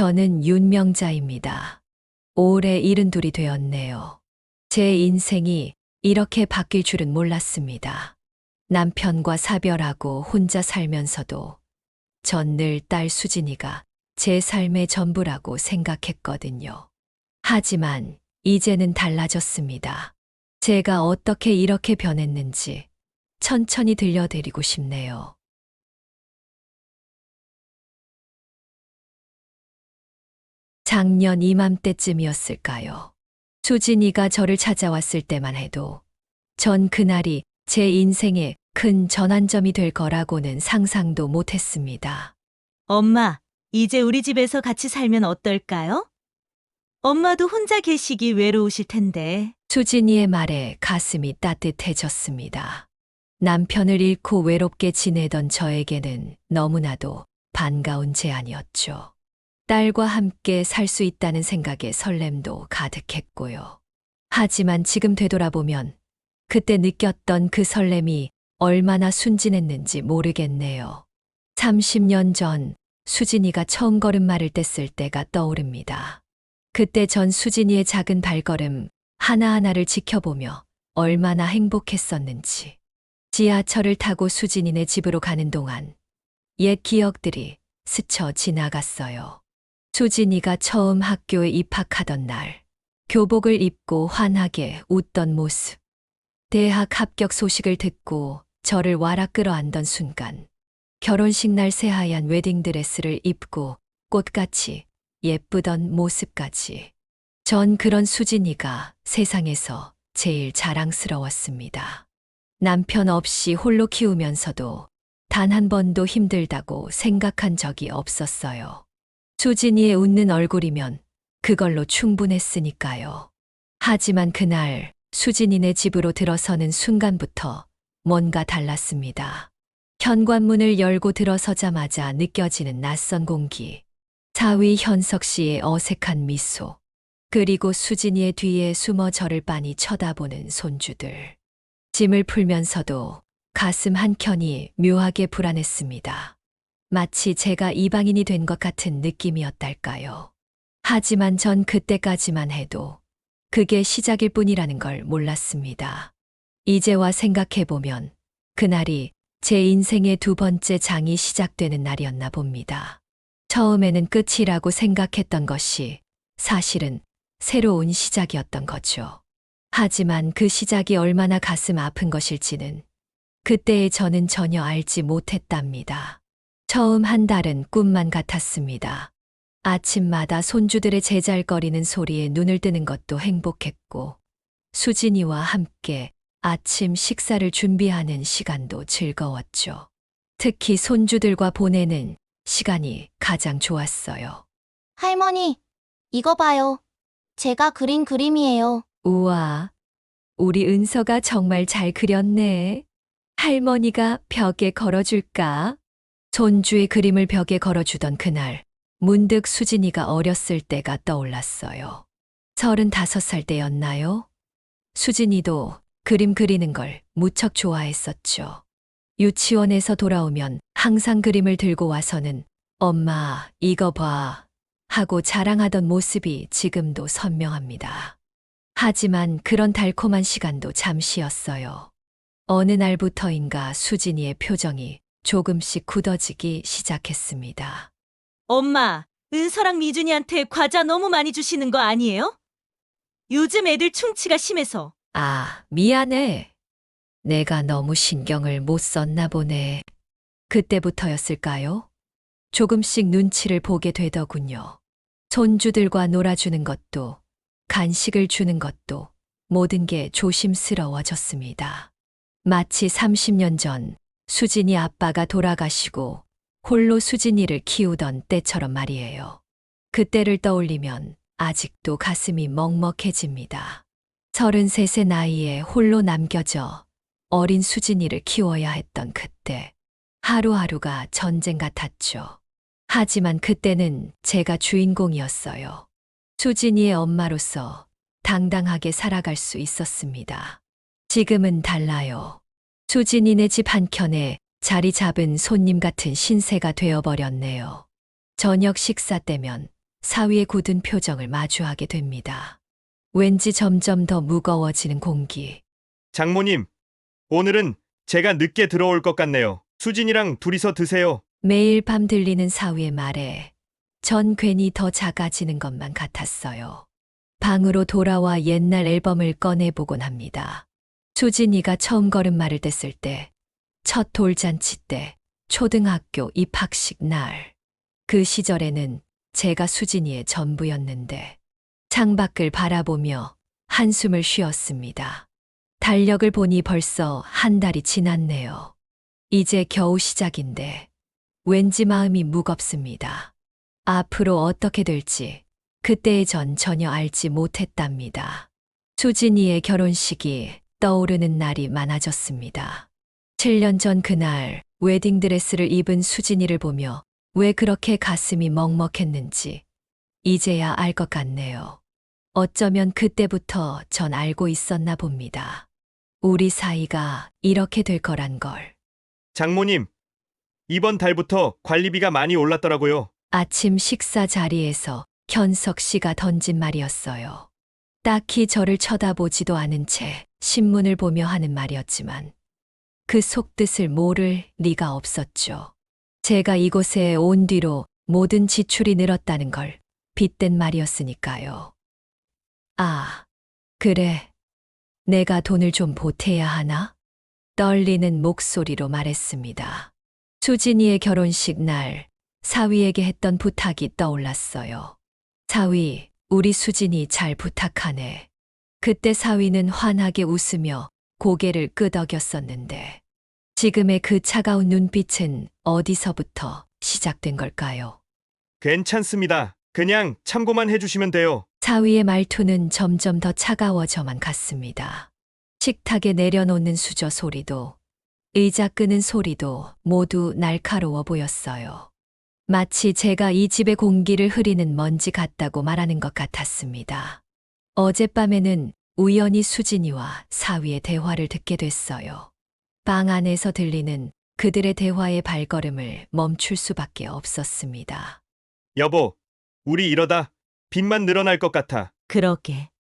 저는 윤명자입니다. 올해 72이 되었네요. 제 인생이 이렇게 바뀔 줄은 몰랐습니다. 남편과 사별하고 혼자 살면서도 전 늘 딸 수진이가 제 삶의 전부라고 생각했거든요. 하지만 이제는 달라졌습니다. 제가 어떻게 이렇게 변했는지 천천히 들려드리고 싶네요. 작년 이맘때쯤이었을까요? 수진이가 저를 찾아왔을 때만 해도 전 그날이 제 인생의 큰 전환점이 될 거라고는 상상도 못했습니다. 엄마, 이제 우리 집에서 같이 살면 어떨까요? 엄마도 혼자 계시기 외로우실 텐데. 수진이의 말에 가슴이 따뜻해졌습니다. 남편을 잃고 외롭게 지내던 저에게는 너무나도 반가운 제안이었죠. 딸과 함께 살 수 있다는 생각에 설렘도 가득했고요. 하지만 지금 되돌아보면 그때 느꼈던 그 설렘이 얼마나 순진했는지 모르겠네요. 30년 전 수진이가 처음 걸음마를 뗐을 때가 떠오릅니다. 그때 전 수진이의 작은 발걸음 하나하나를 지켜보며 얼마나 행복했었는지. 지하철을 타고 수진이네 집으로 가는 동안 옛 기억들이 스쳐 지나갔어요. 수진이가 처음 학교에 입학하던 날, 교복을 입고 환하게 웃던 모습, 대학 합격 소식을 듣고 저를 와락 끌어안던 순간, 결혼식 날 새하얀 웨딩드레스를 입고 꽃같이 예쁘던 모습까지. 전 그런 수진이가 세상에서 제일 자랑스러웠습니다. 남편 없이 홀로 키우면서도 단 한 번도 힘들다고 생각한 적이 없었어요. 수진이의 웃는 얼굴이면 그걸로 충분했으니까요. 하지만 그날 수진이네 집으로 들어서는 순간부터 뭔가 달랐습니다. 현관문을 열고 들어서자마자 느껴지는 낯선 공기, 사위 현석 씨의 어색한 미소, 그리고 수진이의 뒤에 숨어 저를 빤히 쳐다보는 손주들. 짐을 풀면서도 가슴 한켠이 묘하게 불안했습니다. 마치 제가 이방인이 된 것 같은 느낌이었달까요. 하지만 전 그때까지만 해도 그게 시작일 뿐이라는 걸 몰랐습니다. 이제와 생각해보면 그날이 제 인생의 두 번째 장이 시작되는 날이었나 봅니다. 처음에는 끝이라고 생각했던 것이 사실은 새로운 시작이었던 거죠. 하지만 그 시작이 얼마나 가슴 아픈 것일지는 그때의 저는 전혀 알지 못했답니다. 처음 한 달은 꿈만 같았습니다. 아침마다 손주들의 제잘거리는 소리에 눈을 뜨는 것도 행복했고, 수진이와 함께 아침 식사를 준비하는 시간도 즐거웠죠. 특히 손주들과 보내는 시간이 가장 좋았어요. 할머니, 이거 봐요. 제가 그린 그림이에요. 우와, 우리 은서가 정말 잘 그렸네. 할머니가 벽에 걸어줄까? 손주의 그림을 벽에 걸어주던 그날, 문득 수진이가 어렸을 때가 떠올랐어요. 35살 때였나요? 수진이도 그림 그리는 걸 무척 좋아했었죠. 유치원에서 돌아오면 항상 그림을 들고 와서는 엄마, 이거 봐 하고 자랑하던 모습이 지금도 선명합니다. 하지만 그런 달콤한 시간도 잠시였어요. 어느 날부터인가 수진이의 표정이 조금씩 굳어지기 시작했습니다. 엄마, 은서랑 미준이한테 과자 너무 많이 주시는 거 아니에요? 요즘 애들 충치가 심해서. 아, 미안해. 내가 너무 신경을 못 썼나 보네. 그때부터였을까요? 조금씩 눈치를 보게 되더군요. 손주들과 놀아주는 것도, 간식을 주는 것도 모든 게 조심스러워졌습니다. 마치 30년 전 수진이 아빠가 돌아가시고 홀로 수진이를 키우던 때처럼 말이에요. 그때를 떠올리면 아직도 가슴이 먹먹해집니다. 33세 나이에 홀로 남겨져 어린 수진이를 키워야 했던 그때. 하루하루가 전쟁 같았죠. 하지만 그때는 제가 주인공이었어요. 수진이의 엄마로서 당당하게 살아갈 수 있었습니다. 지금은 달라요. 수진이네 집 한켠에 자리 잡은 손님 같은 신세가 되어버렸네요. 저녁 식사 때면 사위의 굳은 표정을 마주하게 됩니다. 왠지 점점 더 무거워지는 공기. 장모님, 오늘은 제가 늦게 들어올 것 같네요. 수진이랑 둘이서 드세요. 매일 밤 들리는 사위의 말에 전 괜히 더 작아지는 것만 같았어요. 방으로 돌아와 옛날 앨범을 꺼내보곤 합니다. 수진이가 처음 걸음마를 뗐을 때, 첫 돌잔치 때, 초등학교 입학식 날. 그 시절에는 제가 수진이의 전부였는데 창밖을 바라보며 한숨을 쉬었습니다. 달력을 보니 벌써 한 달이 지났네요. 이제 겨우 시작인데 왠지 마음이 무겁습니다. 앞으로 어떻게 될지 그때의 전 전혀 알지 못했답니다. 수진이의 결혼식이 떠오르는 날이 많아졌습니다. 7년 전 그날 웨딩드레스를 입은 수진이를 보며 왜 그렇게 가슴이 먹먹했는지 이제야 알 것 같네요. 어쩌면 그때부터 전 알고 있었나 봅니다. 우리 사이가 이렇게 될 거란 걸. 장모님, 이번 달부터 관리비가 많이 올랐더라고요. 아침 식사 자리에서 현석 씨가 던진 말이었어요. 딱히 저를 쳐다보지도 않은 채 신문을 보며 하는 말이었지만 그 속뜻을 모를 리가 없었죠. 제가 이곳에 온 뒤로 모든 지출이 늘었다는 걸 빗댄 말이었으니까요. 아, 그래. 내가 돈을 좀 보태야 하나? 떨리는 목소리로 말했습니다. 수진이의 결혼식 날 사위에게 했던 부탁이 떠올랐어요. 사위, 우리 수진이 잘 부탁하네. 그때 사위는 환하게 웃으며 고개를 끄덕였었는데 지금의 그 차가운 눈빛은 어디서부터 시작된 걸까요? 괜찮습니다. 그냥 참고만 해주시면 돼요. 사위의 말투는 점점 더 차가워져만 갔습니다. 식탁에 내려놓는 수저 소리도 의자 끄는 소리도 모두 날카로워 보였어요. 마치 제가 이 집의 공기를 흐리는 먼지 같다고 말하는 것 같았습니다. 어젯밤에는 우연히 수진이와 사위의 대화를 듣게 됐어요. 방 안에서 들리는 그들의 대화의 발걸음을 멈출 수밖에 없었습니다. 여보, 우리 이러다 빚만 늘어날 것 같아. 그러게.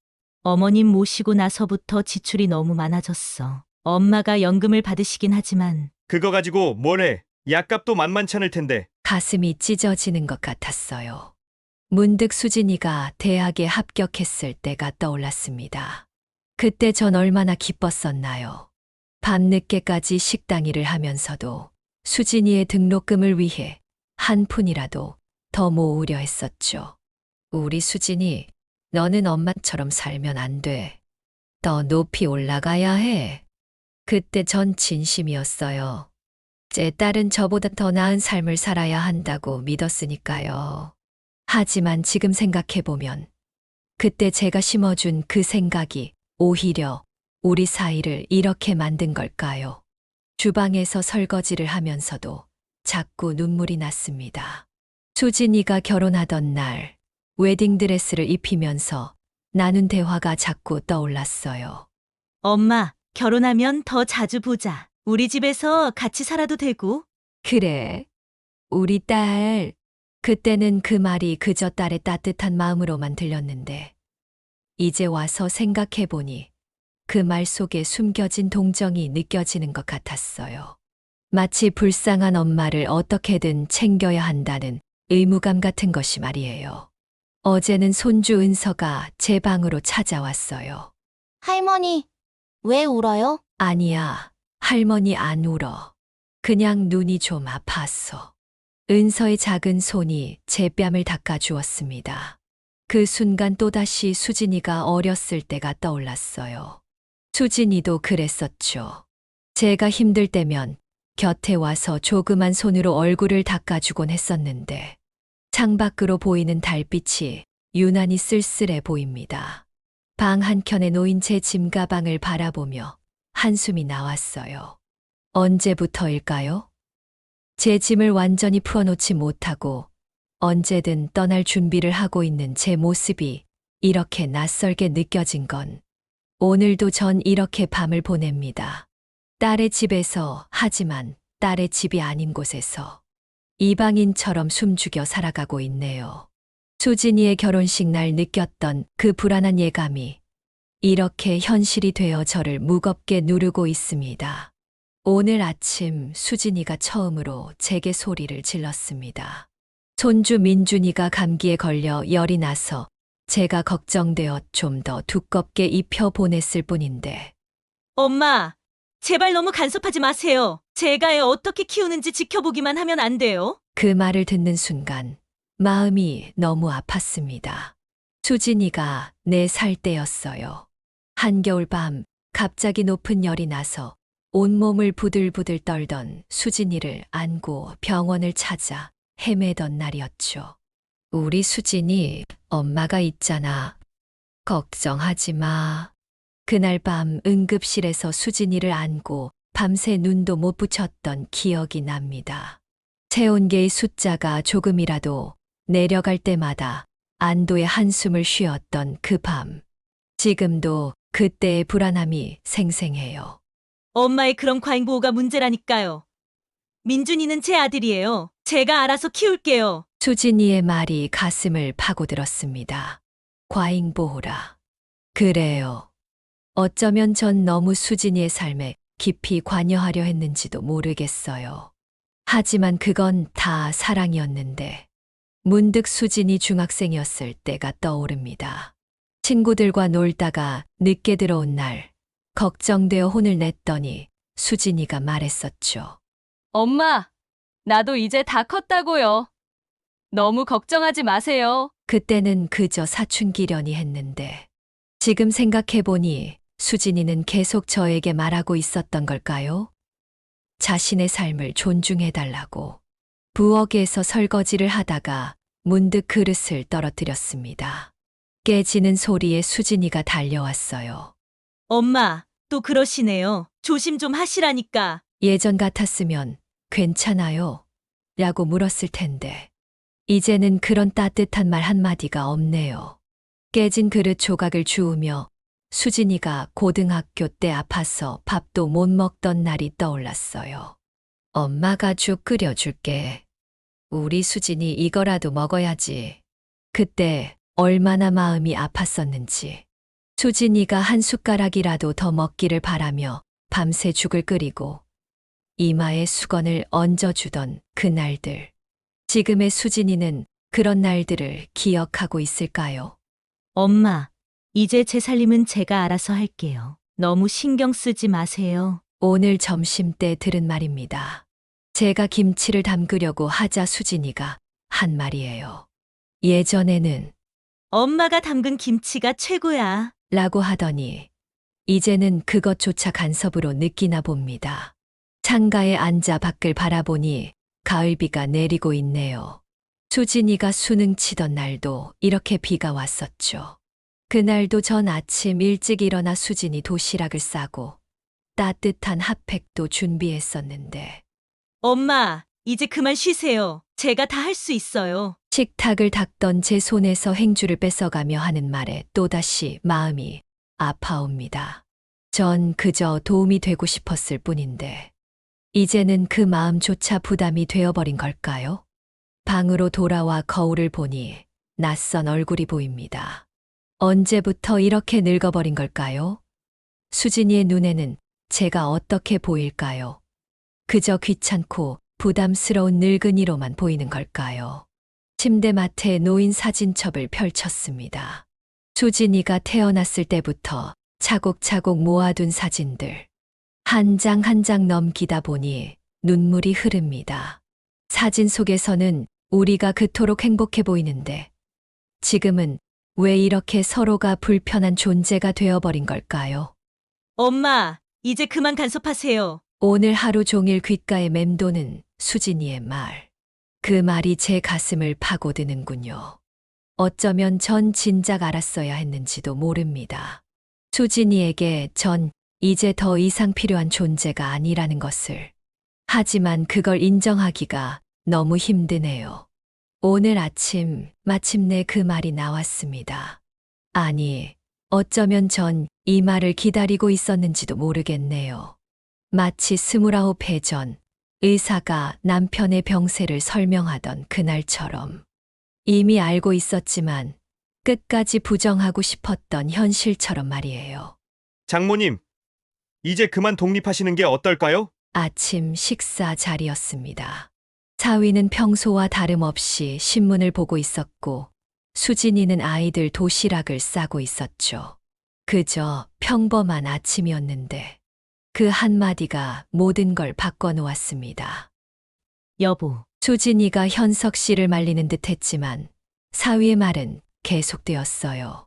어머님 모시고 나서부터 지출이 너무 많아졌어. 엄마가 연금을 받으시긴 하지만 그거 가지고 뭘 해? 약값도 만만찮을 텐데. 가슴이 찢어지는 것 같았어요. 문득 수진이가 대학에 합격했을 때가 떠올랐습니다. 그때 전 얼마나 기뻤었나요? 밤늦게까지 식당 일을 하면서도 수진이의 등록금을 위해 한 푼이라도 더 모으려 했었죠. 우리 수진이, 너는 엄마처럼 살면 안 돼. 더 높이 올라가야 해. 그때 전 진심이었어요. 제 딸은 저보다 더 나은 삶을 살아야 한다고 믿었으니까요. 하지만 지금 생각해보면 그때 제가 심어준 그 생각이 오히려 우리 사이를 이렇게 만든 걸까요? 주방에서 설거지를 하면서도 자꾸 눈물이 났습니다. 수진이가 결혼하던 날 웨딩드레스를 입히면서 나눈 대화가 자꾸 떠올랐어요. 엄마, 결혼하면 더 자주 보자. 우리 집에서 같이 살아도 되고. 그래, 우리 딸. 그때는 그 말이 그저 딸의 따뜻한 마음으로만 들렸는데 이제 와서 생각해보니 그 말 속에 숨겨진 동정이 느껴지는 것 같았어요. 마치 불쌍한 엄마를 어떻게든 챙겨야 한다는 의무감 같은 것이 말이에요. 어제는 손주 은서가 제 방으로 찾아왔어요. 할머니, 왜 울어요? 아니야, 할머니 안 울어. 그냥 눈이 좀 아팠어. 은서의 작은 손이 제 뺨을 닦아주었습니다. 그 순간 또다시 수진이가 어렸을 때가 떠올랐어요. 수진이도 그랬었죠. 제가 힘들 때면 곁에 와서 조그만 손으로 얼굴을 닦아주곤 했었는데 창밖으로 보이는 달빛이 유난히 쓸쓸해 보입니다. 방 한켠에 놓인 제 짐 가방을 바라보며 한숨이 나왔어요. 언제부터일까요? 제 짐을 완전히 풀어놓지 못하고 언제든 떠날 준비를 하고 있는 제 모습이 이렇게 낯설게 느껴진 건 오늘도 전 이렇게 밤을 보냅니다. 딸의 집에서, 하지만 딸의 집이 아닌 곳에서 이방인처럼 숨죽여 살아가고 있네요. 수진이의 결혼식 날 느꼈던 그 불안한 예감이 이렇게 현실이 되어 저를 무겁게 누르고 있습니다. 오늘 아침 수진이가 처음으로 제게 소리를 질렀습니다. 손주 민준이가 감기에 걸려 열이 나서 제가 걱정되어 좀 더 두껍게 입혀 보냈을 뿐인데 엄마, 제발 너무 간섭하지 마세요. 제가 애 어떻게 키우는지 지켜보기만 하면 안 돼요? 그 말을 듣는 순간 마음이 너무 아팠습니다. 수진이가 4살 때였어요. 한겨울 밤 갑자기 높은 열이 나서 온몸을 부들부들 떨던 수진이를 안고 병원을 찾아 헤매던 날이었죠. 우리 수진이 엄마가 있잖아. 걱정하지 마. 그날 밤 응급실에서 수진이를 안고 밤새 눈도 못 붙였던 기억이 납니다. 체온계의 숫자가 조금이라도 내려갈 때마다 안도의 한숨을 쉬었던 그 밤. 지금도 그때의 불안함이 생생해요. 엄마의 그런 과잉보호가 문제라니까요. 민준이는 제 아들이에요. 제가 알아서 키울게요. 수진이의 말이 가슴을 파고들었습니다. 과잉보호라. 그래요. 어쩌면 전 너무 수진이의 삶에 깊이 관여하려 했는지도 모르겠어요. 하지만 그건 다 사랑이었는데 문득 수진이 중학생이었을 때가 떠오릅니다. 친구들과 놀다가 늦게 들어온 날 걱정되어 혼을 냈더니 수진이가 말했었죠. 엄마, 나도 이제 다 컸다고요. 너무 걱정하지 마세요. 그때는 그저 사춘기려니 했는데 지금 생각해보니 수진이는 계속 저에게 말하고 있었던 걸까요? 자신의 삶을 존중해달라고. 부엌에서 설거지를 하다가 문득 그릇을 떨어뜨렸습니다. 깨지는 소리에 수진이가 달려왔어요. 엄마, 또 그러시네요. 조심 좀 하시라니까. 예전 같았으면 괜찮아요? 라고 물었을 텐데 이제는 그런 따뜻한 말 한마디가 없네요. 깨진 그릇 조각을 주우며 수진이가 고등학교 때 아파서 밥도 못 먹던 날이 떠올랐어요. 엄마가 죽 끓여줄게. 우리 수진이 이거라도 먹어야지. 그때 얼마나 마음이 아팠었는지. 수진이가 한 숟가락이라도 더 먹기를 바라며 밤새 죽을 끓이고 이마에 수건을 얹어주던 그날들. 지금의 수진이는 그런 날들을 기억하고 있을까요? 엄마, 이제 제 살림은 제가 알아서 할게요. 너무 신경 쓰지 마세요. 오늘 점심 때 들은 말입니다. 제가 김치를 담그려고 하자 수진이가 한 말이에요. 예전에는 엄마가 담근 김치가 최고야. 라고 하더니 이제는 그것조차 간섭으로 느끼나 봅니다. 창가에 앉아 밖을 바라보니 가을비가 내리고 있네요. 수진이가 수능 치던 날도 이렇게 비가 왔었죠. 그날도 전 아침 일찍 일어나 수진이 도시락을 싸고 따뜻한 핫팩도 준비했었는데 엄마, 이제 그만 쉬세요. 제가 다 할 수 있어요. 식탁을 닦던 제 손에서 행주를 뺏어가며 하는 말에 또다시 마음이 아파옵니다. 전 그저 도움이 되고 싶었을 뿐인데 이제는 그 마음조차 부담이 되어버린 걸까요? 방으로 돌아와 거울을 보니 낯선 얼굴이 보입니다. 언제부터 이렇게 늙어버린 걸까요? 수진이의 눈에는 제가 어떻게 보일까요? 그저 귀찮고 부담스러운 늙은이로만 보이는 걸까요? 침대맡에 놓인 사진첩을 펼쳤습니다. 수진이가 태어났을 때부터 차곡차곡 모아둔 사진들. 한 장 한 장 넘기다 보니 눈물이 흐릅니다. 사진 속에서는 우리가 그토록 행복해 보이는데 지금은 왜 이렇게 서로가 불편한 존재가 되어버린 걸까요? 엄마, 이제 그만 간섭하세요. 오늘 하루 종일 귓가에 맴도는 수진이의 말. 그 말이 제 가슴을 파고드는군요. 어쩌면 전 진작 알았어야 했는지도 모릅니다. 수진이에게 전 이제 더 이상 필요한 존재가 아니라는 것을. 하지만 그걸 인정하기가 너무 힘드네요. 오늘 아침 마침내 그 말이 나왔습니다. 아니, 어쩌면 전 이 말을 기다리고 있었는지도 모르겠네요. 마치 29해 전 의사가 남편의 병세를 설명하던 그날처럼. 이미 알고 있었지만 끝까지 부정하고 싶었던 현실처럼 말이에요. 장모님, 이제 그만 독립하시는 게 어떨까요? 아침 식사 자리였습니다. 사위는 평소와 다름없이 신문을 보고 있었고 수진이는 아이들 도시락을 싸고 있었죠. 그저 평범한 아침이었는데 그 한마디가 모든 걸 바꿔놓았습니다. 여보, 수진이가 현석 씨를 말리는 듯 했지만 사위의 말은 계속되었어요.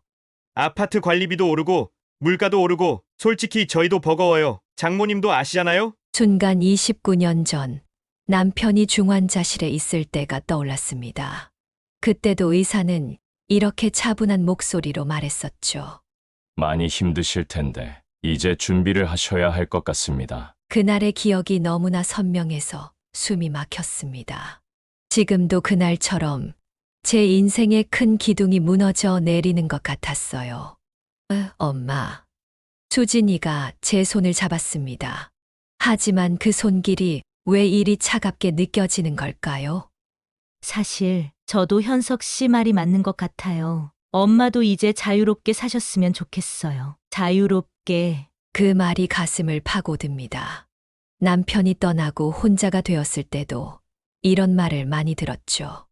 아파트 관리비도 오르고 물가도 오르고 솔직히 저희도 버거워요. 장모님도 아시잖아요? 순간 29년 전 남편이 중환자실에 있을 때가 떠올랐습니다. 그때도 의사는 이렇게 차분한 목소리로 말했었죠. 많이 힘드실 텐데 이제 준비를 하셔야 할 것 같습니다. 그날의 기억이 너무나 선명해서 숨이 막혔습니다. 지금도 그날처럼 제 인생의 큰 기둥이 무너져 내리는 것 같았어요. 엄마. 수진이가 제 손을 잡았습니다. 하지만 그 손길이 왜 이리 차갑게 느껴지는 걸까요? 사실 저도 현석 씨 말이 맞는 것 같아요. 엄마도 이제 자유롭게 사셨으면 좋겠어요. 자유롭게. 그 말이 가슴을 파고듭니다. 남편이 떠나고 혼자가 되었을 때도 이런 말을 많이 들었죠.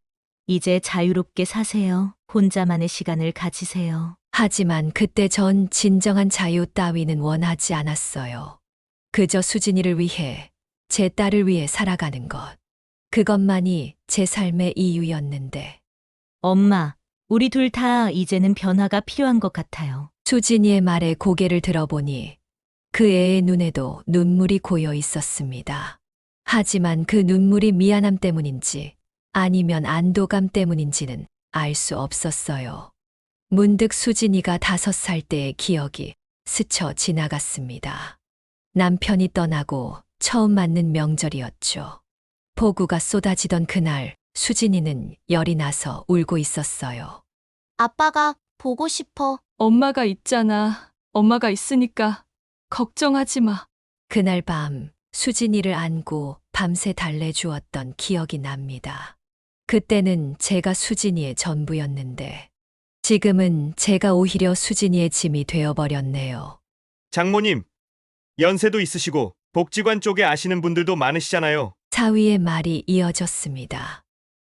이제 자유롭게 사세요. 혼자만의 시간을 가지세요. 하지만 그때 전 진정한 자유 따위는 원하지 않았어요. 그저 수진이를 위해, 제 딸을 위해 살아가는 것. 그것만이 제 삶의 이유였는데. 엄마, 우리 둘 다 이제는 변화가 필요한 것 같아요. 수진이의 말에 고개를 들어보니 그 애의 눈에도 눈물이 고여 있었습니다. 하지만 그 눈물이 미안함 때문인지 아니면 안도감 때문인지는 알 수 없었어요. 문득 수진이가 5살 때의 기억이 스쳐 지나갔습니다. 남편이 떠나고 처음 맞는 명절이었죠. 폭우가 쏟아지던 그날 수진이는 열이 나서 울고 있었어요. 아빠가 보고 싶어. 엄마가 있잖아. 엄마가 있으니까 걱정하지 마. 그날 밤 수진이를 안고 밤새 달래주었던 기억이 납니다. 그때는 제가 수진이의 전부였는데 지금은 제가 오히려 수진이의 짐이 되어버렸네요. 장모님, 연세도 있으시고 복지관 쪽에 아시는 분들도 많으시잖아요. 사위의 말이 이어졌습니다.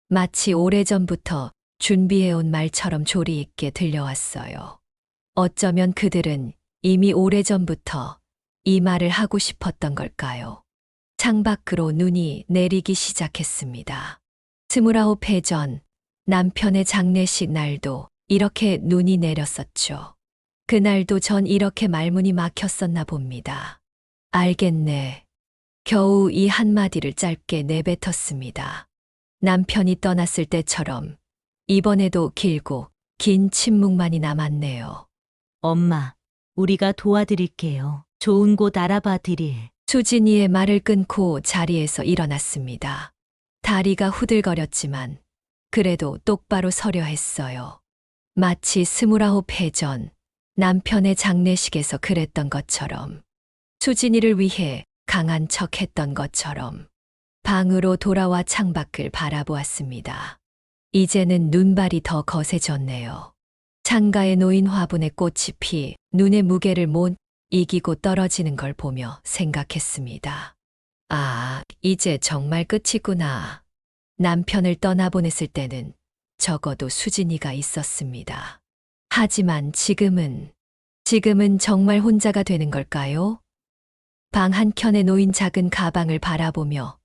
마치 오래전부터 준비해온 말처럼 조리 있게 들려왔어요. 어쩌면 그들은 이미 오래전부터 이 말을 하고 싶었던 걸까요? 창밖으로 눈이 내리기 시작했습니다. 29해 전 남편의 장례식 날도 이렇게 눈이 내렸었죠. 그날도 전 이렇게 말문이 막혔었나 봅니다. 알겠네. 겨우 이 한마디를 짧게 내뱉었습니다. 남편이 떠났을 때처럼 이번에도 길고 긴 침묵만이 남았네요. 엄마, 우리가 도와드릴게요. 좋은 곳 알아봐 드릴. 수진이의 말을 끊고 자리에서 일어났습니다. 다리가 후들거렸지만 그래도 똑바로 서려 했어요. 마치 29해 전 남편의 장례식에서 그랬던 것처럼 수진이를 위해 강한 척 했던 것처럼 방으로 돌아와 창밖을 바라보았습니다. 이제는 눈발이 더 거세졌네요. 창가에 놓인 화분에 꽃이 피 눈의 무게를 못 이기고 떨어지는 걸 보며 생각했습니다. 아, 이제 정말 끝이구나. 남편을 떠나보냈을 때는 적어도 수진이가 있었습니다. 하지만 지금은 정말 혼자가 되는 걸까요? 방 한켠에 놓인 작은 가방을 바라보며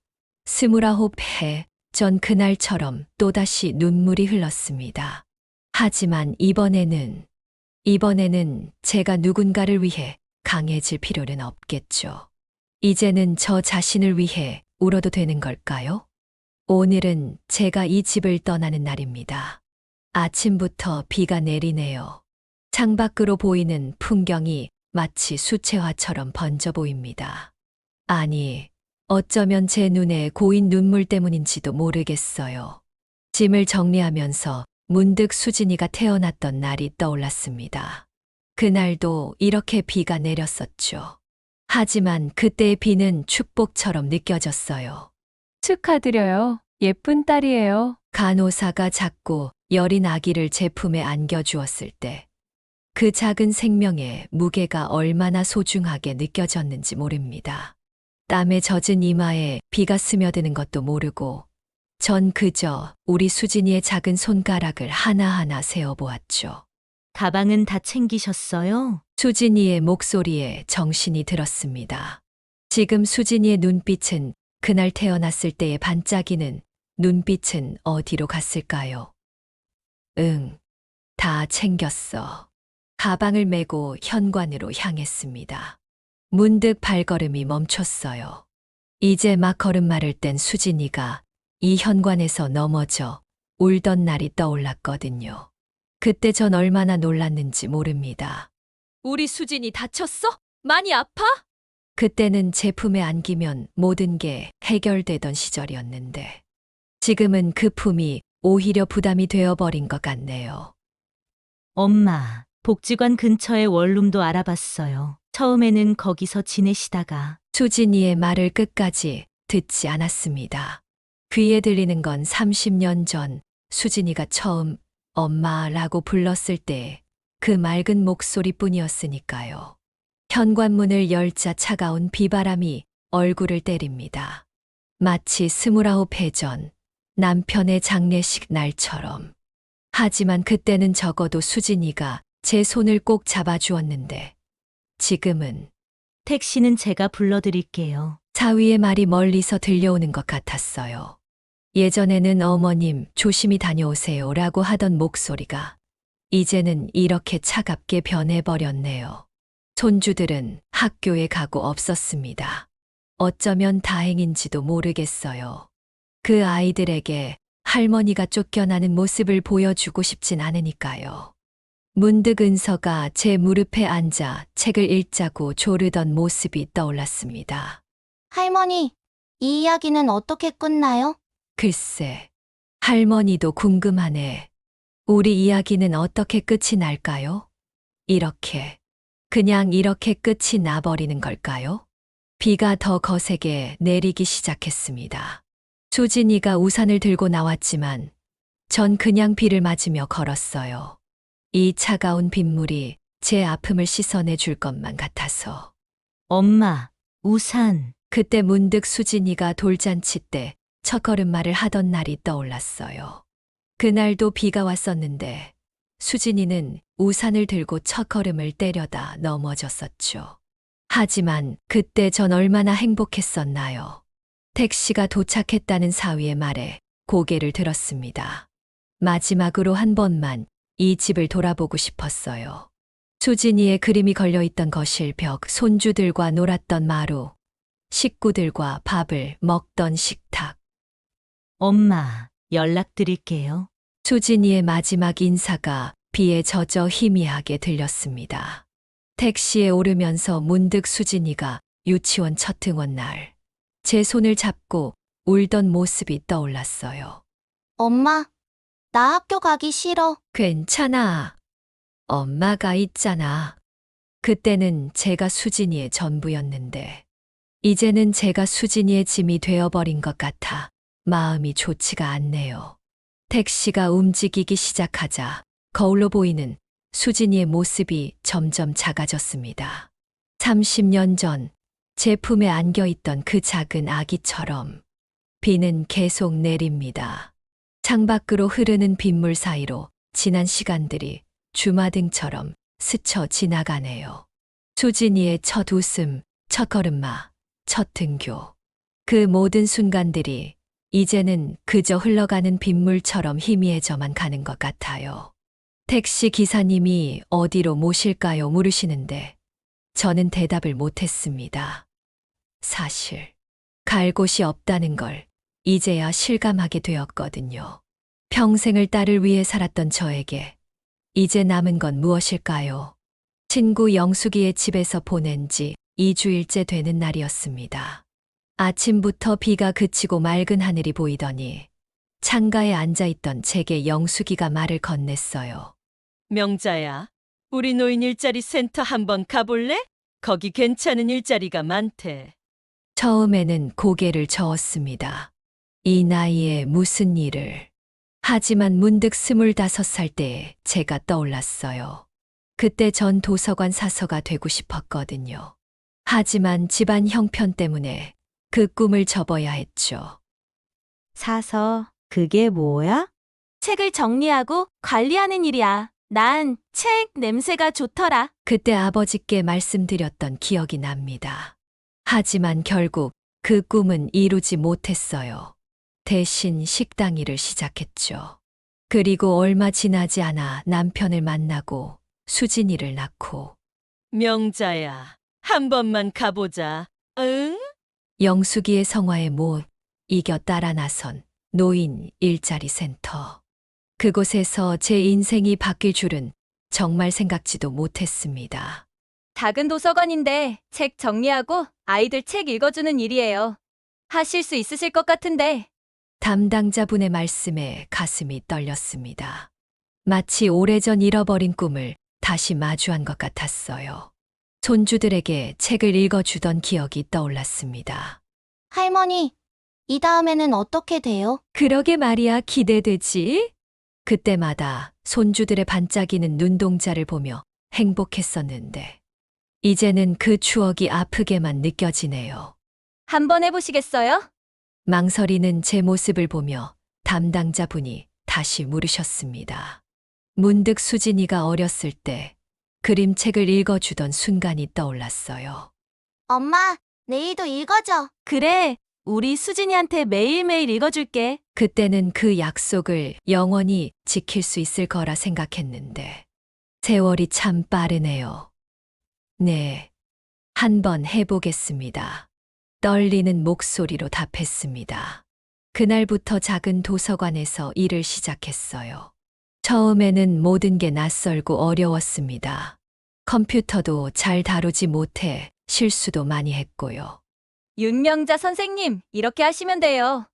29해 전 그날처럼 또다시 눈물이 흘렀습니다. 하지만 이번에는 제가 누군가를 위해 강해질 필요는 없겠죠. 이제는 저 자신을 위해 울어도 되는 걸까요? 오늘은 제가 이 집을 떠나는 날입니다. 아침부터 비가 내리네요. 창밖으로 보이는 풍경이 마치 수채화처럼 번져 보입니다. 아니, 어쩌면 제 눈에 고인 눈물 때문인지도 모르겠어요. 짐을 정리하면서 문득 수진이가 태어났던 날이 떠올랐습니다. 그날도 이렇게 비가 내렸었죠. 하지만 그때의 비는 축복처럼 느껴졌어요. 축하드려요. 예쁜 딸이에요. 간호사가 작고 여린 아기를 제 품에 안겨주었을 때 그 작은 생명의 무게가 얼마나 소중하게 느껴졌는지 모릅니다. 땀에 젖은 이마에 비가 스며드는 것도 모르고 전 그저 우리 수진이의 작은 손가락을 하나하나 세어보았죠. 가방은 다 챙기셨어요? 수진이의 목소리에 정신이 들었습니다. 지금 수진이의 눈빛은 그날 태어났을 때의 반짝이는 눈빛은 어디로 갔을까요? 응, 다 챙겼어. 가방을 메고 현관으로 향했습니다. 문득 발걸음이 멈췄어요. 이제 막 걸음마를 뗀 수진이가 이 현관에서 넘어져 울던 날이 떠올랐거든요. 그때 전 얼마나 놀랐는지 모릅니다. 우리 수진이 다쳤어? 많이 아파? 그때는 제 품에 안기면 모든 게 해결되던 시절이었는데 지금은 그 품이 오히려 부담이 되어버린 것 같네요. 엄마, 복지관 근처에 원룸도 알아봤어요. 처음에는 거기서 지내시다가 수진이의 말을 끝까지 듣지 않았습니다. 귀에 들리는 건 30년 전 수진이가 처음 엄마라고 불렀을 때 그 맑은 목소리뿐이었으니까요. 현관문을 열자 차가운 비바람이 얼굴을 때립니다. 마치 29해 전 남편의 장례식 날처럼. 하지만 그때는 적어도 수진이가 제 손을 꼭 잡아주었는데 지금은 택시는 제가 불러드릴게요. 사위의 말이 멀리서 들려오는 것 같았어요. 예전에는 어머님 조심히 다녀오세요 라고 하던 목소리가 이제는 이렇게 차갑게 변해버렸네요. 손주들은 학교에 가고 없었습니다. 어쩌면 다행인지도 모르겠어요. 그 아이들에게 할머니가 쫓겨나는 모습을 보여주고 싶진 않으니까요. 문득 은서가 제 무릎에 앉아 책을 읽자고 조르던 모습이 떠올랐습니다. 할머니, 이 이야기는 어떻게 끝나요? 글쎄, 할머니도 궁금하네. 우리 이야기는 어떻게 끝이 날까요? 이렇게, 그냥 이렇게 끝이 나버리는 걸까요? 비가 더 거세게 내리기 시작했습니다. 수진이가 우산을 들고 나왔지만 전 그냥 비를 맞으며 걸었어요. 이 차가운 빗물이 제 아픔을 씻어내 줄 것만 같아서. 엄마, 우산. 그때 문득 수진이가 돌잔치 때 첫걸음마를 하던 날이 떠올랐어요. 그날도 비가 왔었는데 수진이는 우산을 들고 첫걸음을 때려다 넘어졌었죠. 하지만 그때 전 얼마나 행복했었나요. 택시가 도착했다는 사위의 말에 고개를 들었습니다. 마지막으로 한 번만 이 집을 돌아보고 싶었어요. 수진이의 그림이 걸려있던 거실 벽, 손주들과 놀았던 마루, 식구들과 밥을 먹던 식탁. 엄마, 연락드릴게요. 수진이의 마지막 인사가 비에 젖어 희미하게 들렸습니다. 택시에 오르면서 문득 수진이가 유치원 첫 등원 날 제 손을 잡고 울던 모습이 떠올랐어요. 엄마, 나 학교 가기 싫어. 괜찮아. 엄마가 있잖아. 그때는 제가 수진이의 전부였는데 이제는 제가 수진이의 짐이 되어버린 것 같아 마음이 좋지가 않네요. 택시가 움직이기 시작하자 거울로 보이는 수진이의 모습이 점점 작아졌습니다. 30년 전 제 품에 안겨있던 그 작은 아기처럼 비는 계속 내립니다. 창밖으로 흐르는 빗물 사이로 지난 시간들이 주마등처럼 스쳐 지나가네요. 수진이의 첫 웃음, 첫 걸음마, 첫 등교. 그 모든 순간들이 이제는 그저 흘러가는 빗물처럼 희미해져만 가는 것 같아요. 택시 기사님이 어디로 모실까요? 물으시는데 저는 대답을 못했습니다. 사실 갈 곳이 없다는 걸 이제야 실감하게 되었거든요. 평생을 딸을 위해 살았던 저에게 이제 남은 건 무엇일까요? 친구 영숙이의 집에서 보낸 지 2주일째 되는 날이었습니다. 아침부터 비가 그치고 맑은 하늘이 보이더니 창가에 앉아있던 제게 영숙이가 말을 건넸어요. 명자야, 우리 노인 일자리 센터 한번 가볼래? 거기 괜찮은 일자리가 많대. 처음에는 고개를 저었습니다. 이 나이에 무슨 일을. 하지만 문득 25살 때에 제가 떠올랐어요. 그때 전 도서관 사서가 되고 싶었거든요. 하지만 집안 형편 때문에 그 꿈을 접어야 했죠. 사서, 그게 뭐야? 책을 정리하고 관리하는 일이야. 난 책 냄새가 좋더라. 그때 아버지께 말씀드렸던 기억이 납니다. 하지만 결국 그 꿈은 이루지 못했어요. 대신 식당 일을 시작했죠. 그리고 얼마 지나지 않아 남편을 만나고 수진이를 낳고 명자야, 한 번만 가보자. 응? 영숙이의 성화에 못 이겨 따라 나선 노인 일자리 센터. 그곳에서 제 인생이 바뀔 줄은 정말 생각지도 못했습니다. 작은 도서관인데 책 정리하고 아이들 책 읽어주는 일이에요. 하실 수 있으실 것 같은데. 담당자분의 말씀에 가슴이 떨렸습니다. 마치 오래전 잃어버린 꿈을 다시 마주한 것 같았어요. 손주들에게 책을 읽어주던 기억이 떠올랐습니다. 할머니, 이 다음에는 어떻게 돼요? 그러게 말이야, 기대되지? 그때마다 손주들의 반짝이는 눈동자를 보며 행복했었는데, 이제는 그 추억이 아프게만 느껴지네요. 한번 해보시겠어요? 망설이는 제 모습을 보며 담당자분이 다시 물으셨습니다. 문득 수진이가 어렸을 때 그림책을 읽어주던 순간이 떠올랐어요. 엄마, 내일도 읽어줘. 그래, 우리 수진이한테 매일매일 읽어줄게. 그때는 그 약속을 영원히 지킬 수 있을 거라 생각했는데, 세월이 참 빠르네요. 네, 한번 해보겠습니다. 떨리는 목소리로 답했습니다. 그날부터 작은 도서관에서 일을 시작했어요. 처음에는 모든 게 낯설고 어려웠습니다. 컴퓨터도 잘 다루지 못해 실수도 많이 했고요. 윤명자 선생님, 이렇게 하시면 돼요.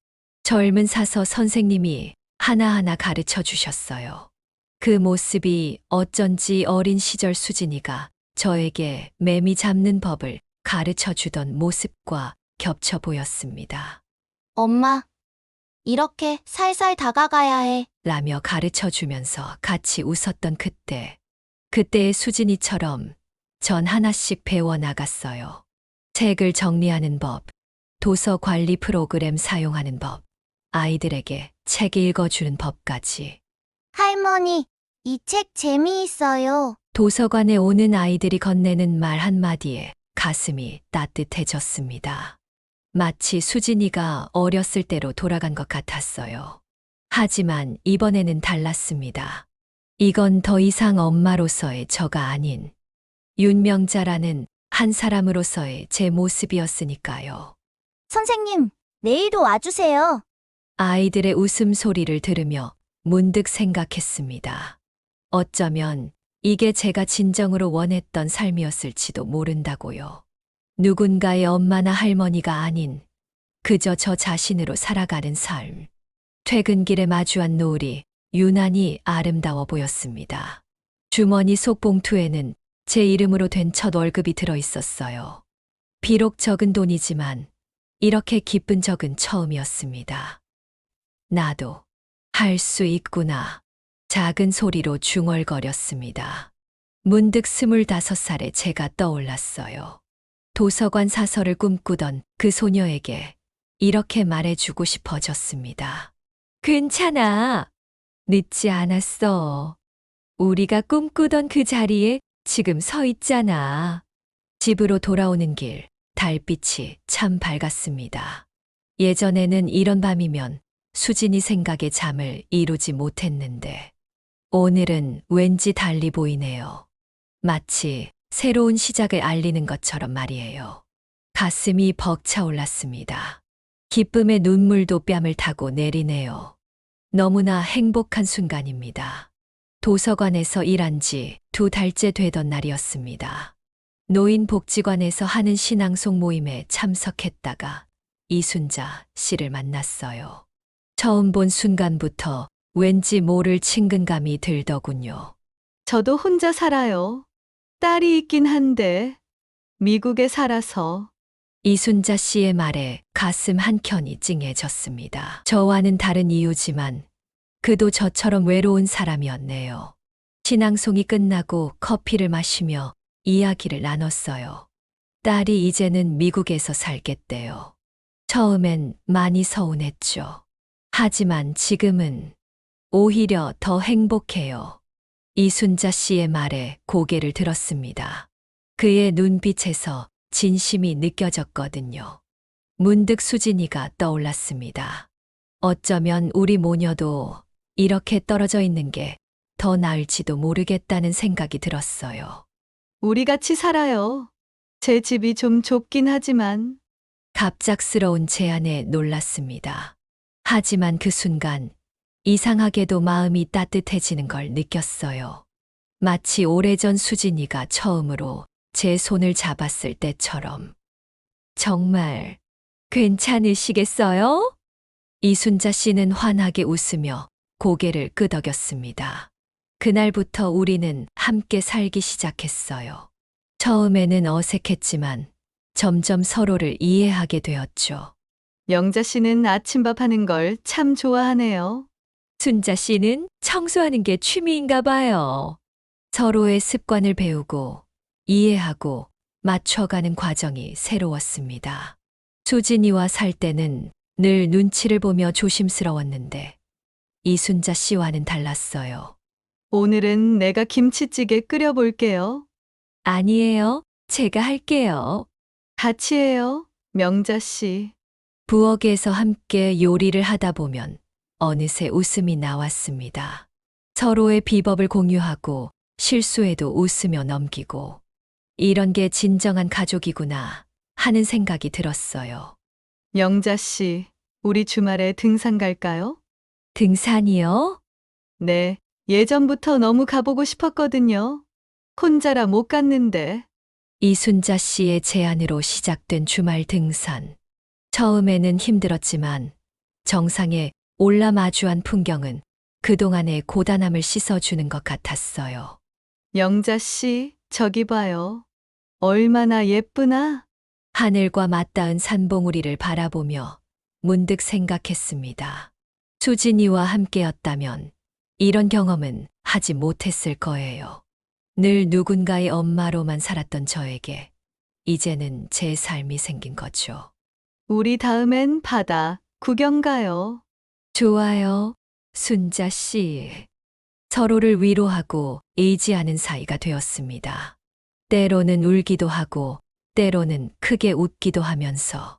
젊은 사서 선생님이 하나하나 가르쳐 주셨어요. 그 모습이 어쩐지 어린 시절 수진이가 저에게 매미 잡는 법을 가르쳐 주던 모습과 겹쳐 보였습니다. 엄마, 이렇게 살살 다가가야 해. 라며 가르쳐 주면서 같이 웃었던 그때의 수진이처럼 전 하나씩 배워 나갔어요. 책을 정리하는 법, 도서 관리 프로그램 사용하는 법, 아이들에게 책 읽어주는 법까지. 할머니, 이 책 재미있어요. 도서관에 오는 아이들이 건네는 말 한마디에 가슴이 따뜻해졌습니다. 마치 수진이가 어렸을 때로 돌아간 것 같았어요. 하지만 이번에는 달랐습니다. 이건 더 이상 엄마로서의 저가 아닌 윤명자라는 한 사람으로서의 제 모습이었으니까요. 선생님, 내일도 와주세요. 아이들의 웃음소리를 들으며 문득 생각했습니다. 어쩌면 이게 제가 진정으로 원했던 삶이었을지도 모른다고요. 누군가의 엄마나 할머니가 아닌 그저 저 자신으로 살아가는 삶. 퇴근길에 마주한 노을이 유난히 아름다워 보였습니다. 주머니 속 봉투에는 제 이름으로 된 첫 월급이 들어 있었어요. 비록 적은 돈이지만 이렇게 기쁜 적은 처음이었습니다. 나도 할 수 있구나. 작은 소리로 중얼거렸습니다. 문득 25살에 제가 떠올랐어요. 도서관 사서를 꿈꾸던 그 소녀에게 이렇게 말해주고 싶어졌습니다. 괜찮아. 늦지 않았어. 우리가 꿈꾸던 그 자리에 지금 서 있잖아. 집으로 돌아오는 길, 달빛이 참 밝았습니다. 예전에는 이런 밤이면 수진이 생각에 잠을 이루지 못했는데, 오늘은 왠지 달리 보이네요. 마치 새로운 시작을 알리는 것처럼 말이에요. 가슴이 벅차올랐습니다. 기쁨의 눈물도 뺨을 타고 내리네요. 너무나 행복한 순간입니다. 도서관에서 일한 지 2달째 되던 날이었습니다. 노인복지관에서 하는 신앙송 모임에 참석했다가 이순자 씨를 만났어요. 처음 본 순간부터 왠지 모를 친근감이 들더군요. 저도 혼자 살아요. 딸이 있긴 한데 미국에 살아서. 이순자 씨의 말에 가슴 한켠이 찡해졌습니다. 저와는 다른 이유지만 그도 저처럼 외로운 사람이었네요. 신앙송이 끝나고 커피를 마시며 이야기를 나눴어요. 딸이 이제는 미국에서 살겠대요. 처음엔 많이 서운했죠. 하지만 지금은 오히려 더 행복해요. 이순자 씨의 말에 고개를 들었습니다. 그의 눈빛에서 진심이 느껴졌거든요. 문득 수진이가 떠올랐습니다. 어쩌면 우리 모녀도 이렇게 떨어져 있는 게 더 나을지도 모르겠다는 생각이 들었어요. 우리 같이 살아요. 제 집이 좀 좁긴 하지만 갑작스러운 제안에 놀랐습니다. 하지만 그 순간 이상하게도 마음이 따뜻해지는 걸 느꼈어요. 마치 오래전 수진이가 처음으로 제 손을 잡았을 때처럼. 정말 괜찮으시겠어요? 이순자 씨는 환하게 웃으며 고개를 끄덕였습니다. 그날부터 우리는 함께 살기 시작했어요. 처음에는 어색했지만 점점 서로를 이해하게 되었죠. 영자 씨는 아침밥 하는 걸 참 좋아하네요. 순자 씨는 청소하는 게 취미인가 봐요. 서로의 습관을 배우고 이해하고 맞춰가는 과정이 새로웠습니다. 수진이와 살 때는 늘 눈치를 보며 조심스러웠는데 이순자 씨와는 달랐어요. 오늘은 내가 김치찌개 끓여볼게요. 아니에요. 제가 할게요. 같이 해요, 명자 씨. 부엌에서 함께 요리를 하다 보면 어느새 웃음이 나왔습니다. 서로의 비법을 공유하고 실수에도 웃으며 넘기고 이런 게 진정한 가족이구나 하는 생각이 들었어요. 영자 씨, 우리 주말에 등산 갈까요? 등산이요? 네, 예전부터 너무 가보고 싶었거든요. 혼자라 못 갔는데. 이순자 씨의 제안으로 시작된 주말 등산. 처음에는 힘들었지만 정상에 올라 마주한 풍경은 그동안의 고단함을 씻어주는 것 같았어요. 영자 씨, 저기 봐요. 얼마나 예쁘나? 하늘과 맞닿은 산봉우리를 바라보며 문득 생각했습니다. 수진이와 함께였다면 이런 경험은 하지 못했을 거예요. 늘 누군가의 엄마로만 살았던 저에게 이제는 제 삶이 생긴 거죠. 우리 다음엔 바다 구경 가요. 좋아요, 순자 씨. 서로를 위로하고 의지하는 사이가 되었습니다. 때로는 울기도 하고 때로는 크게 웃기도 하면서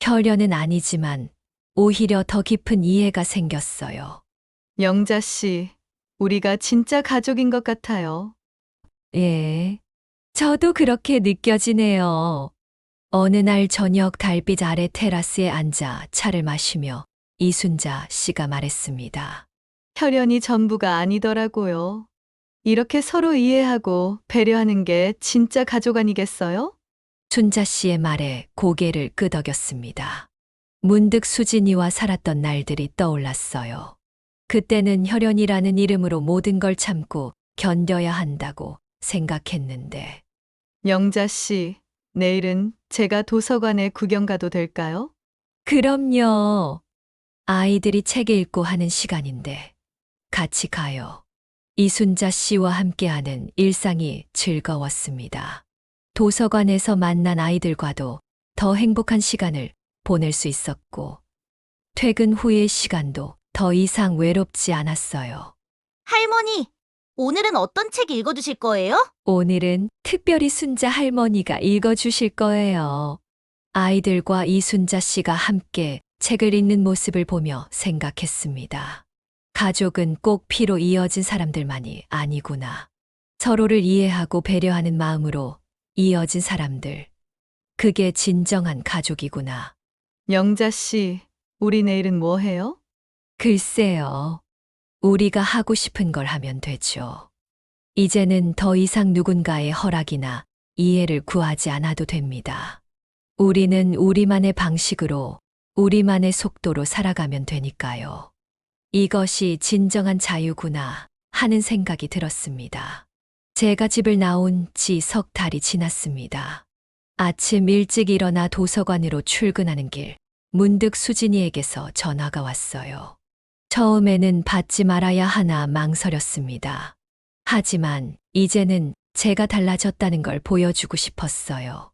혈연은 아니지만 오히려 더 깊은 이해가 생겼어요. 영자 씨, 우리가 진짜 가족인 것 같아요. 예, 저도 그렇게 느껴지네요. 어느 날 저녁 달빛 아래 테라스에 앉아 차를 마시며 이순자 씨가 말했습니다. 혈연이 전부가 아니더라고요. 이렇게 서로 이해하고 배려하는 게 진짜 가족 아니겠어요? 순자 씨의 말에 고개를 끄덕였습니다. 문득 수진이와 살았던 날들이 떠올랐어요. 그때는 혈연이라는 이름으로 모든 걸 참고 견뎌야 한다고 생각했는데 영자 씨, 내일은 제가 도서관에 구경 가도 될까요? 그럼요. 아이들이 책 읽고 하는 시간인데 같이 가요. 이순자 씨와 함께하는 일상이 즐거웠습니다. 도서관에서 만난 아이들과도 더 행복한 시간을 보낼 수 있었고 퇴근 후의 시간도 더 이상 외롭지 않았어요. 할머니, 오늘은 어떤 책 읽어주실 거예요? 오늘은 특별히 순자 할머니가 읽어주실 거예요. 아이들과 이순자 씨가 함께 책을 읽는 모습을 보며 생각했습니다. 가족은 꼭 피로 이어진 사람들만이 아니구나. 서로를 이해하고 배려하는 마음으로 이어진 사람들. 그게 진정한 가족이구나. 영자 씨, 우리 내일은 뭐 해요? 글쎄요. 우리가 하고 싶은 걸 하면 되죠. 이제는 더 이상 누군가의 허락이나 이해를 구하지 않아도 됩니다. 우리는 우리만의 방식으로, 우리만의 속도로 살아가면 되니까요. 이것이 진정한 자유구나 하는 생각이 들었습니다. 제가 집을 나온 지 석 달이 지났습니다. 아침 일찍 일어나 도서관으로 출근하는 길, 문득 수진이에게서 전화가 왔어요. 처음에는 받지 말아야 하나 망설였습니다. 하지만 이제는 제가 달라졌다는 걸 보여주고 싶었어요.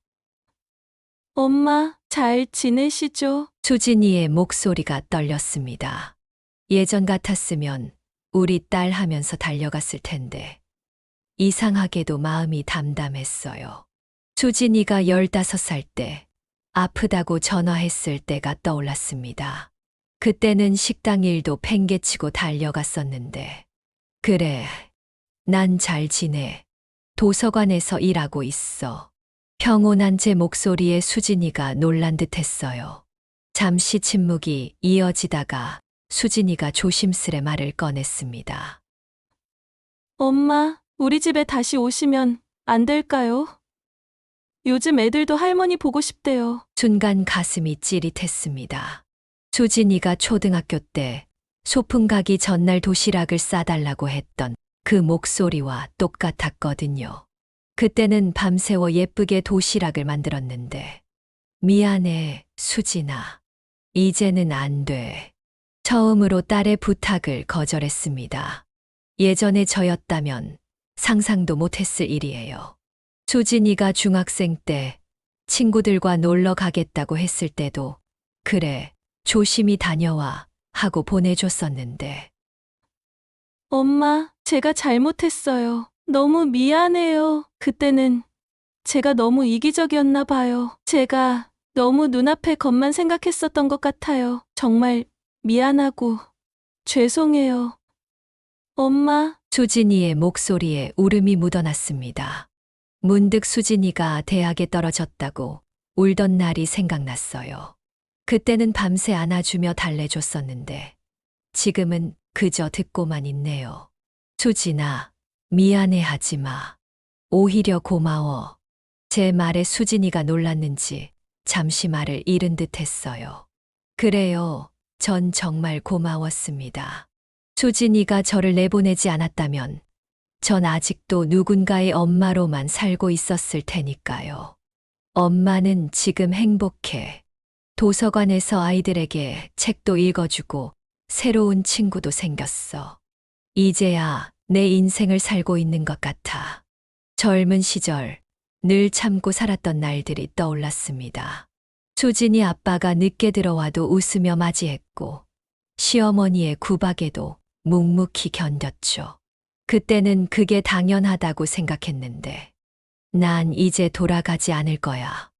엄마, 잘 지내시죠? 수진이의 목소리가 떨렸습니다. 예전 같았으면 우리 딸 하면서 달려갔을 텐데 이상하게도 마음이 담담했어요. 수진이가 15살 때 아프다고 전화했을 때가 떠올랐습니다. 그때는 식당 일도 팽개치고 달려갔었는데 그래, 난 잘 지내. 도서관에서 일하고 있어. 평온한 제 목소리에 수진이가 놀란 듯 했어요. 잠시 침묵이 이어지다가 수진이가 조심스레 말을 꺼냈습니다. 엄마, 우리 집에 다시 오시면 안 될까요? 요즘 애들도 할머니 보고 싶대요. 순간 가슴이 찌릿했습니다. 수진이가 초등학교 때 소풍 가기 전날 도시락을 싸달라고 했던 그 목소리와 똑같았거든요. 그때는 밤새워 예쁘게 도시락을 만들었는데 미안해, 수진아. 이제는 안 돼. 처음으로 딸의 부탁을 거절했습니다. 예전에 저였다면 상상도 못했을 일이에요. 수진이가 중학생 때 친구들과 놀러 가겠다고 했을 때도 그래, 조심히 다녀와 하고 보내줬었는데 엄마, 제가 잘못했어요. 너무 미안해요. 그때는 제가 너무 이기적이었나 봐요. 제가 너무 눈앞의 것만 생각했었던 것 같아요. 정말 미안하고 죄송해요. 엄마, 수진이의 목소리에 울음이 묻어났습니다. 문득 수진이가 대학에 떨어졌다고 울던 날이 생각났어요. 그때는 밤새 안아주며 달래줬었는데 지금은 그저 듣고만 있네요. 수진아, 미안해하지 마. 오히려 고마워. 제 말에 수진이가 놀랐는지 잠시 말을 잃은 듯 했어요. 그래요. 전 정말 고마웠습니다. 수진이가 저를 내보내지 않았다면 전 아직도 누군가의 엄마로만 살고 있었을 테니까요. 엄마는 지금 행복해. 도서관에서 아이들에게 책도 읽어주고 새로운 친구도 생겼어. 이제야 내 인생을 살고 있는 것 같아. 젊은 시절 늘 참고 살았던 날들이 떠올랐습니다. 수진이 아빠가 늦게 들어와도 웃으며 맞이했고 시어머니의 구박에도 묵묵히 견뎠죠. 그때는 그게 당연하다고 생각했는데 난 이제 돌아가지 않을 거야.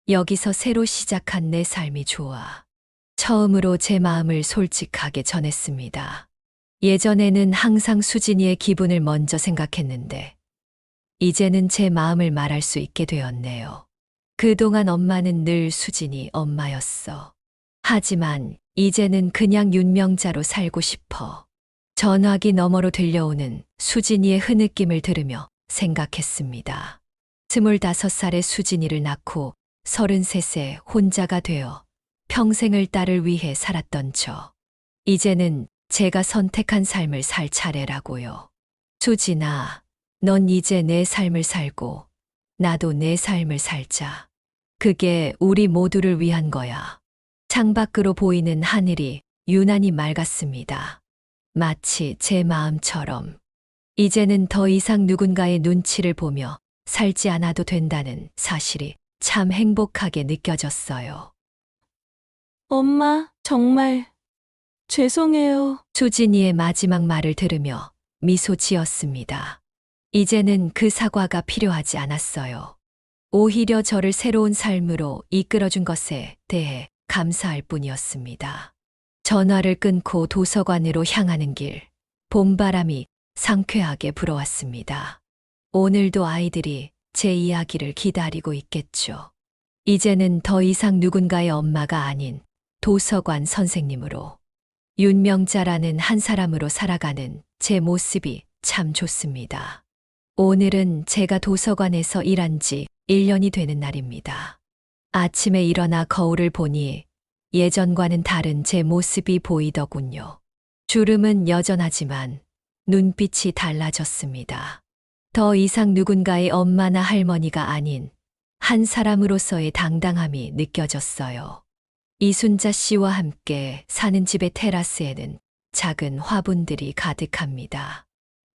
여기서 새로 시작한 내 삶이 좋아. 처음으로 제 마음을 솔직하게 전했습니다. 예전에는 항상 수진이의 기분을 먼저 생각했는데 이제는 제 마음을 말할 수 있게 되었네요. 그동안 엄마는 늘 수진이 엄마였어. 하지만 이제는 그냥 윤명자로 살고 싶어. 전화기 너머로 들려오는 수진이의 흐느낌을 들으며 생각했습니다. 25살의 수진이를 낳고 33세 혼자가 되어 평생을 딸을 위해 살았던 저. 이제는 제가 선택한 삶을 살 차례라고요. 수진아, 넌 이제 내 삶을 살고 나도 내 삶을 살자. 그게 우리 모두를 위한 거야. 창밖으로 보이는 하늘이 유난히 맑았습니다. 마치 제 마음처럼. 이제는 더 이상 누군가의 눈치를 보며 살지 않아도 된다는 사실이 참 행복하게 느껴졌어요. 엄마, 정말 죄송해요. 수진이의 마지막 말을 들으며 미소 지었습니다. 이제는 그 사과가 필요하지 않았어요. 오히려 저를 새로운 삶으로 이끌어준 것에 대해 감사할 뿐이었습니다. 전화를 끊고 도서관으로 향하는 길, 봄바람이 상쾌하게 불어왔습니다. 오늘도 아이들이 제 이야기를 기다리고 있겠죠. 이제는 더 이상 누군가의 엄마가 아닌 도서관 선생님으로, 윤명자라는 한 사람으로 살아가는 제 모습이 참 좋습니다. 오늘은 제가 도서관에서 일한 지 1년이 되는 날입니다. 아침에 일어나 거울을 보니 예전과는 다른 제 모습이 보이더군요. 주름은 여전하지만 눈빛이 달라졌습니다. 더 이상 누군가의 엄마나 할머니가 아닌 한 사람으로서의 당당함이 느껴졌어요. 이순자 씨와 함께 사는 집의 테라스에는 작은 화분들이 가득합니다.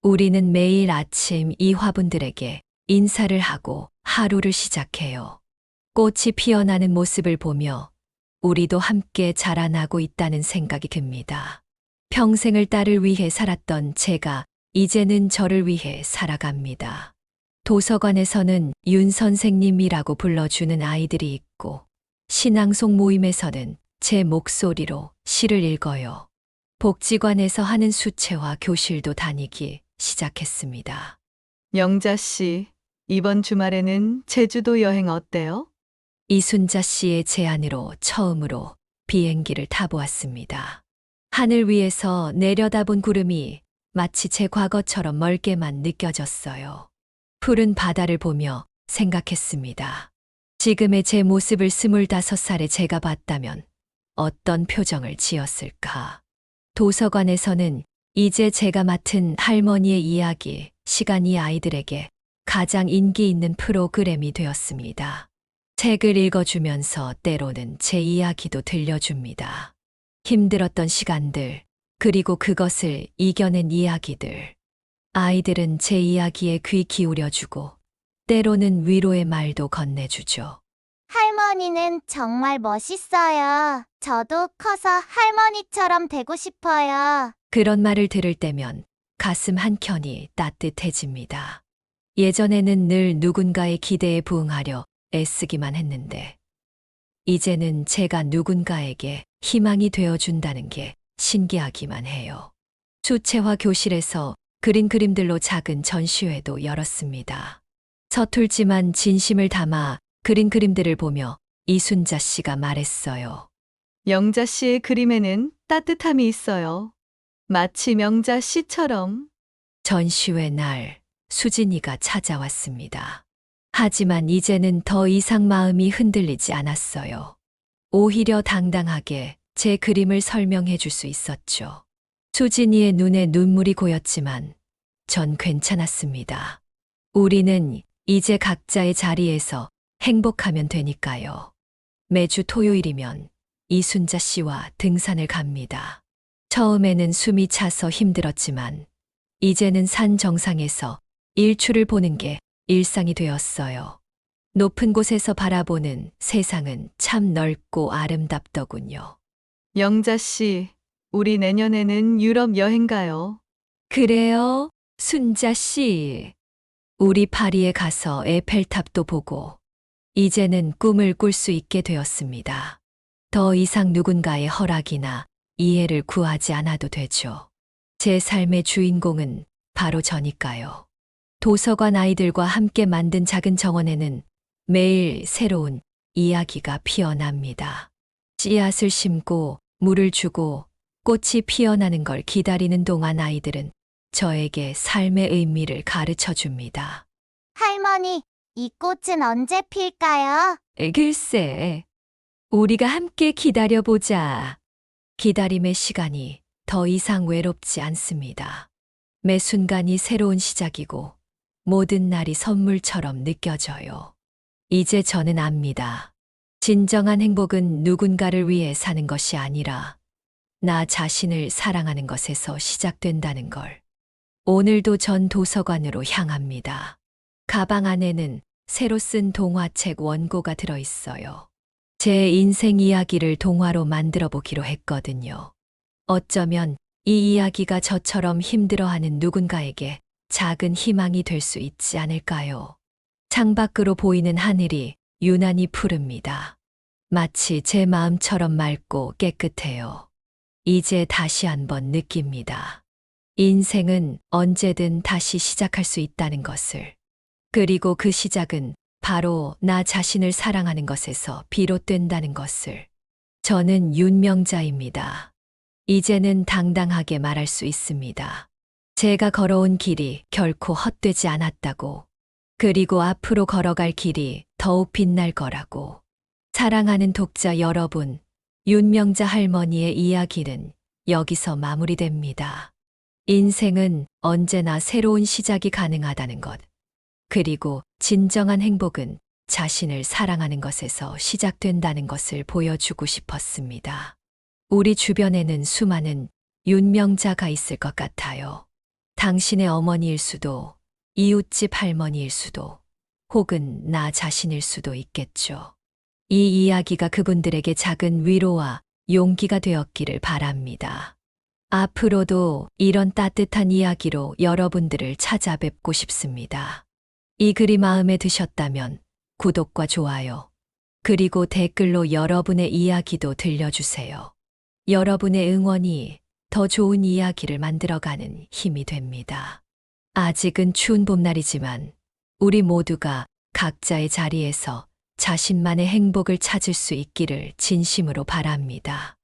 우리는 매일 아침 이 화분들에게 인사를 하고 하루를 시작해요. 꽃이 피어나는 모습을 보며 우리도 함께 자라나고 있다는 생각이 듭니다. 평생을 딸을 위해 살았던 제가 이제는 저를 위해 살아갑니다. 도서관에서는 윤 선생님이라고 불러주는 아이들이 있고 신앙송 모임에서는 제 목소리로 시를 읽어요. 복지관에서 하는 수채화 교실도 다니기 시작했습니다. 영자 씨, 이번 주말에는 제주도 여행 어때요? 이순자 씨의 제안으로 처음으로 비행기를 타보았습니다. 하늘 위에서 내려다본 구름이 마치 제 과거처럼 멀게만 느껴졌어요. 푸른 바다를 보며 생각했습니다. 지금의 제 모습을 25살에 제가 봤다면 어떤 표정을 지었을까? 도서관에서는 이제 제가 맡은 할머니의 이야기 시간이 아이들에게 가장 인기 있는 프로그램이 되었습니다. 책을 읽어주면서 때로는 제 이야기도 들려줍니다. 힘들었던 시간들, 그리고 그것을 이겨낸 이야기들. 아이들은 제 이야기에 귀 기울여주고 때로는 위로의 말도 건네주죠. 할머니는 정말 멋있어요. 저도 커서 할머니처럼 되고 싶어요. 그런 말을 들을 때면 가슴 한켠이 따뜻해집니다. 예전에는 늘 누군가의 기대에 부응하려 애쓰기만 했는데 이제는 제가 누군가에게 희망이 되어준다는 게 신기하기만 해요. 수채화 교실에서 그린 그림들로 작은 전시회도 열었습니다. 서툴지만 진심을 담아 그린 그림들을 보며 이순자 씨가 말했어요. 영자 씨의 그림에는 따뜻함이 있어요. 마치 명자 씨처럼. 전시회 날 수진이가 찾아왔습니다. 하지만 이제는 더 이상 마음이 흔들리지 않았어요. 오히려 당당하게 제 그림을 설명해 줄 수 있었죠. 수진이의 눈에 눈물이 고였지만 전 괜찮았습니다. 우리는 이제 각자의 자리에서 행복하면 되니까요. 매주 토요일이면 이순자 씨와 등산을 갑니다. 처음에는 숨이 차서 힘들었지만 이제는 산 정상에서 일출을 보는 게 일상이 되었어요. 높은 곳에서 바라보는 세상은 참 넓고 아름답더군요. 영자 씨, 우리 내년에는 유럽 여행 가요. 그래요, 순자 씨. 우리 파리에 가서 에펠탑도 보고 이제는 꿈을 꿀 수 있게 되었습니다. 더 이상 누군가의 허락이나 이해를 구하지 않아도 되죠. 제 삶의 주인공은 바로 저니까요. 도서관 아이들과 함께 만든 작은 정원에는 매일 새로운 이야기가 피어납니다. 씨앗을 심고 물을 주고 꽃이 피어나는 걸 기다리는 동안 아이들은 저에게 삶의 의미를 가르쳐 줍니다. 할머니, 이 꽃은 언제 필까요? 글쎄, 우리가 함께 기다려보자. 기다림의 시간이 더 이상 외롭지 않습니다. 매 순간이 새로운 시작이고 모든 날이 선물처럼 느껴져요. 이제 저는 압니다. 진정한 행복은 누군가를 위해 사는 것이 아니라 나 자신을 사랑하는 것에서 시작된다는 걸. 오늘도 전 도서관으로 향합니다. 가방 안에는 새로 쓴 동화책 원고가 들어있어요. 제 인생 이야기를 동화로 만들어 보기로 했거든요. 어쩌면 이 이야기가 저처럼 힘들어하는 누군가에게 작은 희망이 될 수 있지 않을까요? 창밖으로 보이는 하늘이 유난히 푸릅니다. 마치 제 마음처럼 맑고 깨끗해요. 이제 다시 한번 느낍니다. 인생은 언제든 다시 시작할 수 있다는 것을. 그리고 그 시작은 바로 나 자신을 사랑하는 것에서 비롯된다는 것을. 저는 윤명자입니다. 이제는 당당하게 말할 수 있습니다. 제가 걸어온 길이 결코 헛되지 않았다고. 그리고 앞으로 걸어갈 길이 더욱 빛날 거라고. 사랑하는 독자 여러분, 윤명자 할머니의 이야기는 여기서 마무리됩니다. 인생은 언제나 새로운 시작이 가능하다는 것. 그리고 진정한 행복은 자신을 사랑하는 것에서 시작된다는 것을 보여주고 싶었습니다. 우리 주변에는 수많은 윤명자가 있을 것 같아요. 당신의 어머니일 수도, 이웃집 할머니일 수도, 혹은 나 자신일 수도 있겠죠. 이 이야기가 그분들에게 작은 위로와 용기가 되었기를 바랍니다. 앞으로도 이런 따뜻한 이야기로 여러분들을 찾아뵙고 싶습니다. 이 글이 마음에 드셨다면 구독과 좋아요, 그리고 댓글로 여러분의 이야기도 들려주세요. 여러분의 응원이 더 좋은 이야기를 만들어가는 힘이 됩니다. 아직은 추운 봄날이지만 우리 모두가 각자의 자리에서 자신만의 행복을 찾을 수 있기를 진심으로 바랍니다.